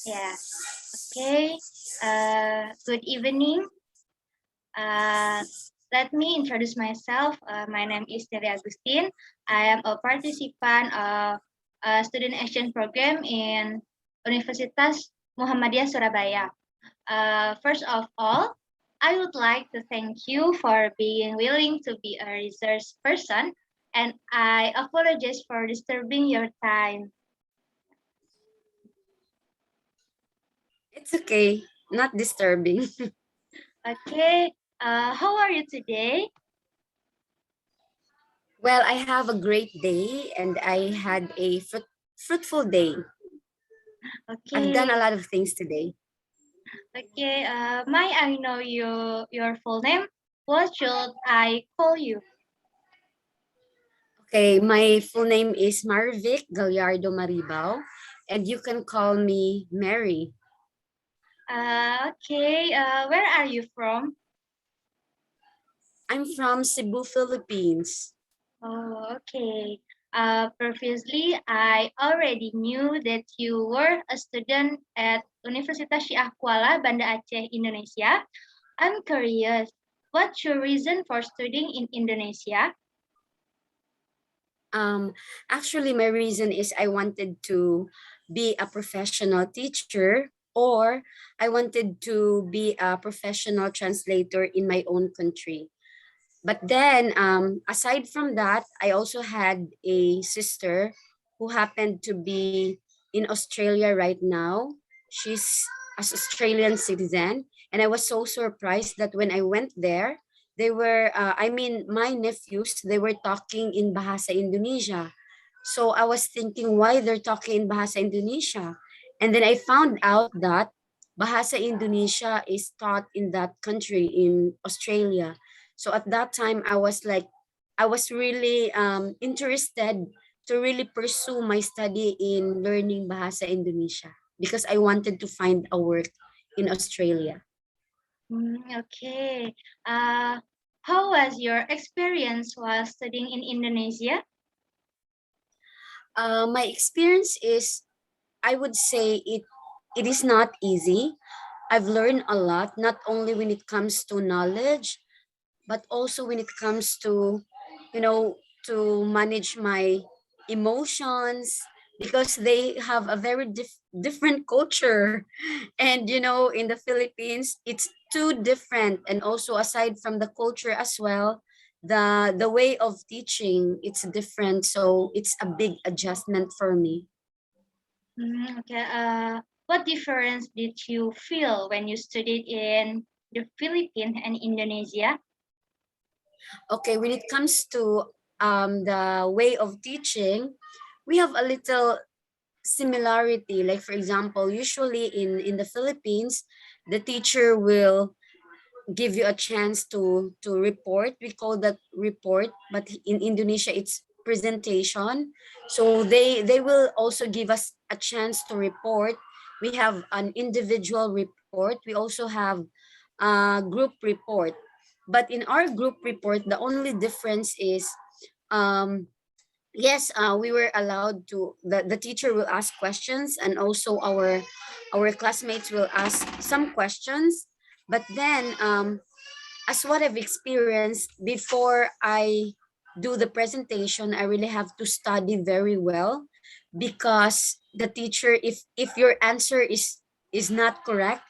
Yeah. Okay. Good evening. Uh, Let me introduce myself. My name is Neli Agustin. I am a participant of a student exchange program in Universitas Muhammadiyah Surabaya. First of all, I would like to thank you for being willing to be a research person, and I apologize for disturbing your time. It's okay, not disturbing. Okay, how are you today? Well, I have a great day and I had a fruitful day. I've done a Okay, lot of things today. okay. May I know your full name? What should I call you? Okay, my full name is Marvic Gallardo Maribao, and you can call me Mary. Okay. Where are you from? I'm from Cebu, Philippines. Oh, okay. Previously, I already knew that you were a student at Universitas Syiah Kuala, Banda Aceh, Indonesia. I'm curious, what's your reason for studying in Indonesia? Um, Actually, my reason is I wanted to be a professional teacher, or I wanted to be a professional translator in my own country. But then, aside from that, I also had a sister who happened to be in Australia right now. She's an Australian citizen. And I was so surprised that when I went there, my nephews, they were talking in Bahasa Indonesia. So I was thinking why they're talking in Bahasa Indonesia. And then I found out that Bahasa Indonesia is taught in that country, in Australia. So at that time, I was really interested to really pursue my study in learning Bahasa Indonesia because I wanted to find a work in Australia. Okay. Uh, how was your experience while studying in Indonesia? My experience is, I would say it is not easy. I've learned a lot, not only when it comes to knowledge, but also when it comes to, you know, to manage my emotions, because they have a very different culture. And in the Philippines it's too different, and also aside from the culture as well, the way of teaching, it's different, so it's a big adjustment for me. Okay. What difference did you feel when you studied in the Philippines and Indonesia? Okay, when it comes to the way of teaching, we have a little similarity. Like for example, usually in the Philippines, the teacher will give you a chance to report. We call that report, but in Indonesia it's presentation. So they will also give us a chance to report. We have an individual report. We also have a group report. But in our group report, the only difference is, um, yes, we were allowed to, the teacher will ask questions, and also our classmates will ask some questions. But then, as what I've experienced, before I do the presentation, I really have to study very well, because the teacher, if your answer is not correct,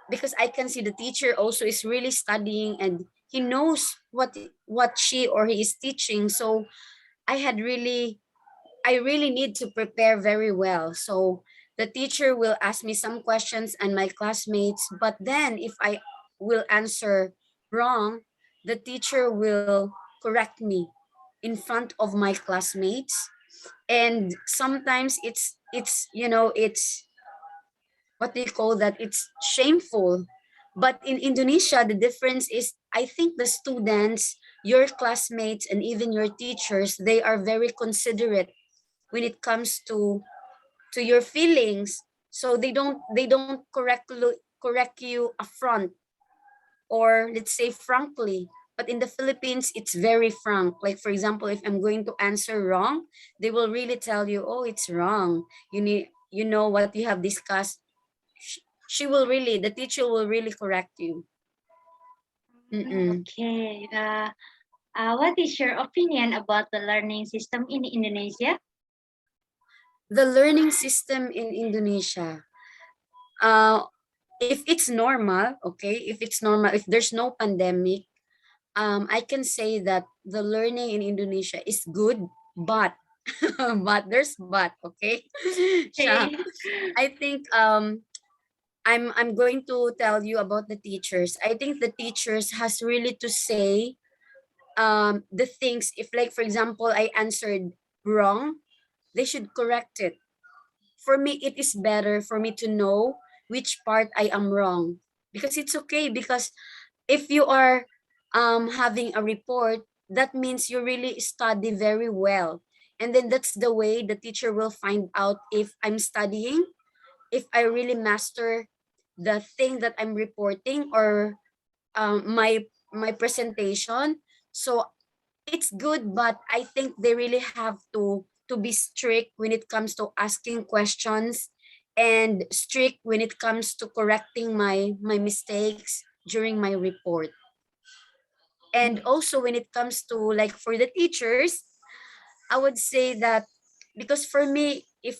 because I can see the teacher also is really studying, and he knows what she or he is teaching. So I really need to prepare very well. So the teacher will ask me some questions and my classmates, but then if I will answer wrong, the teacher will correct me in front of my classmates. And sometimes it's what do you call that? It's shameful. But in Indonesia, the difference is, I think the students, your classmates, and even your teachers, they are very considerate when it comes to your feelings. So they don't correct you upfront, or let's say frankly. But in the Philippines, it's very frank. Like for example, if I'm going to answer wrong, they will really tell you, oh, it's wrong. You know what you have discussed. She will really, the teacher will really correct you. Mm-mm. Okay. What is your opinion about the learning system in Indonesia? The learning system in Indonesia, uh, if it's normal, okay, if it's normal, if there's no pandemic, I can say that the learning in Indonesia is good, but but there's but, okay. Siya, Okay. I think I'm going to tell you about the teachers. I think the teachers has really to say the things. If like for example I answered wrong, they should correct it. For me, it is better for me to know which part I am wrong, because it's okay. Because if you are having a report, that means you really study very well, and then that's the way the teacher will find out if I'm studying, if I really master the thing that I'm reporting, or my presentation. So it's good, but I think they really have to be strict when it comes to asking questions, and strict when it comes to correcting my mistakes during my report. And also when it comes to like for the teachers, I would say that, because for me, if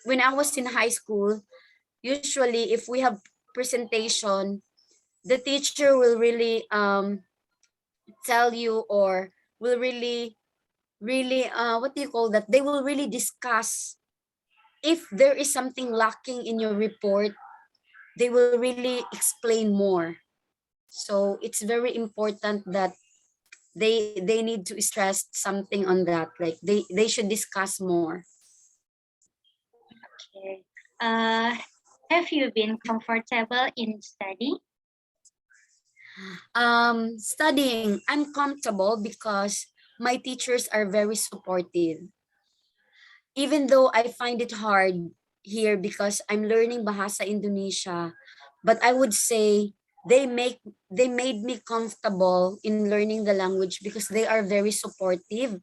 when I was in high school, usually if we have presentation, the teacher will really tell you, or will really what do you call that, they will really discuss if there is something lacking in your report. They will really explain more. So it's very important that they need to stress something on that, like they should discuss more. Okay. Uh, have you been comfortable in study? Studying, I'm comfortable because my teachers are very supportive. Even though I find it hard here because I'm learning Bahasa Indonesia, but I would say they made me comfortable in learning the language because they are very supportive.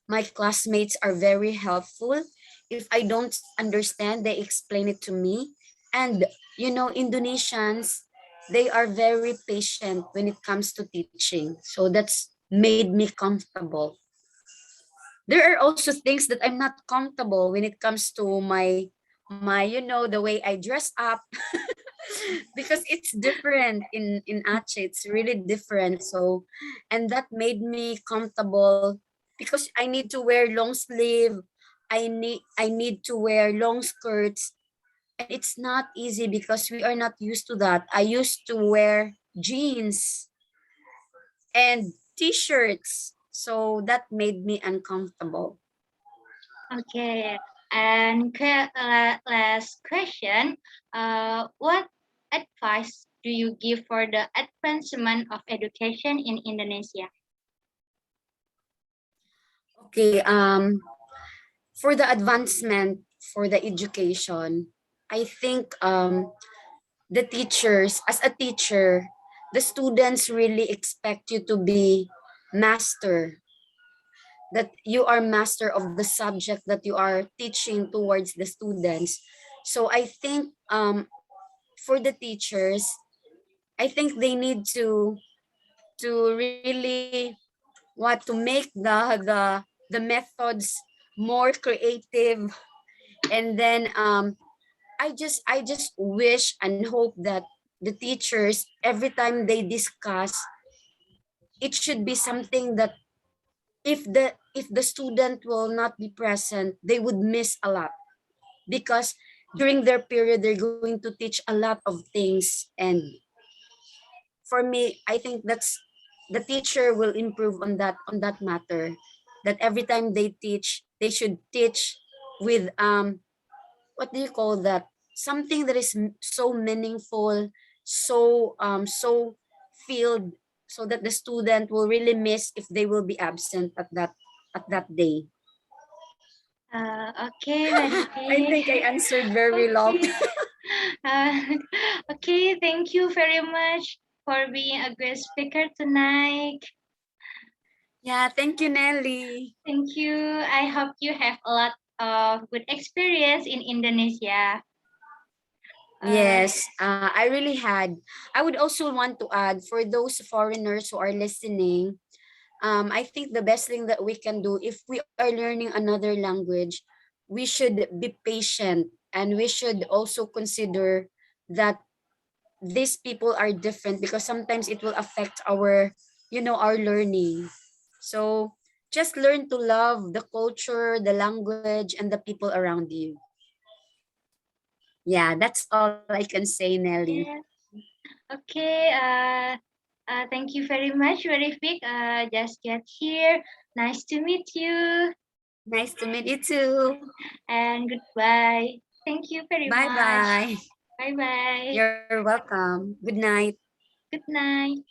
My classmates are very helpful. If I don't understand, they explain it to me. And you know, Indonesians, they are very patient when it comes to teaching. So that's made me comfortable. There are also things that I'm not comfortable when it comes to my you know, the way I dress up. Because it's different in Aceh, it's really different. So, and that made me comfortable because I need to wear long sleeve, I need to wear long skirts, and it's not easy because we are not used to that. I used to wear jeans and t-shirts, so that made me uncomfortable. Okay. And last question. What advice do you give for the advancement of education in Indonesia? Okay, for the advancement for the education, I think the teachers, as a teacher, the students really expect you to be master, that you are master of the subject that you are teaching towards the students. So I think for the teachers, I think they need to really what to make the methods more creative. And then I just wish and hope that the teachers, every time they discuss, it should be something that if the student will not be present, they would miss a lot, because during their period they're going to teach a lot of things. And for me, I think that's the teacher will improve on that matter, that every time they teach, they should teach with what do you call that, something that is so meaningful, so filled, so that the student will really miss if they will be absent at that day. Okay, I Neli. think I answered very long. Okay. Uh, okay, thank you very much for being a guest speaker tonight. Yeah, thank you, Nelly. Thank you. I hope you have a lot of good experience in Indonesia. Uh, Yes, I really had. I would also want to add for those foreigners who are listening, I think the best thing that we can do if we are learning another language, we should be patient and we should also consider that these people are different because sometimes it will affect our, our learning. So just learn to love the culture, the language, and the people around you. Yeah, that's all I can say, Nelly. yeah. Okay. Thank you very much, Verifik. Just get here. Nice to meet you. Nice to meet you too. And goodbye. Thank you very Bye much. bye. Bye bye. You're welcome. Good night. Good night.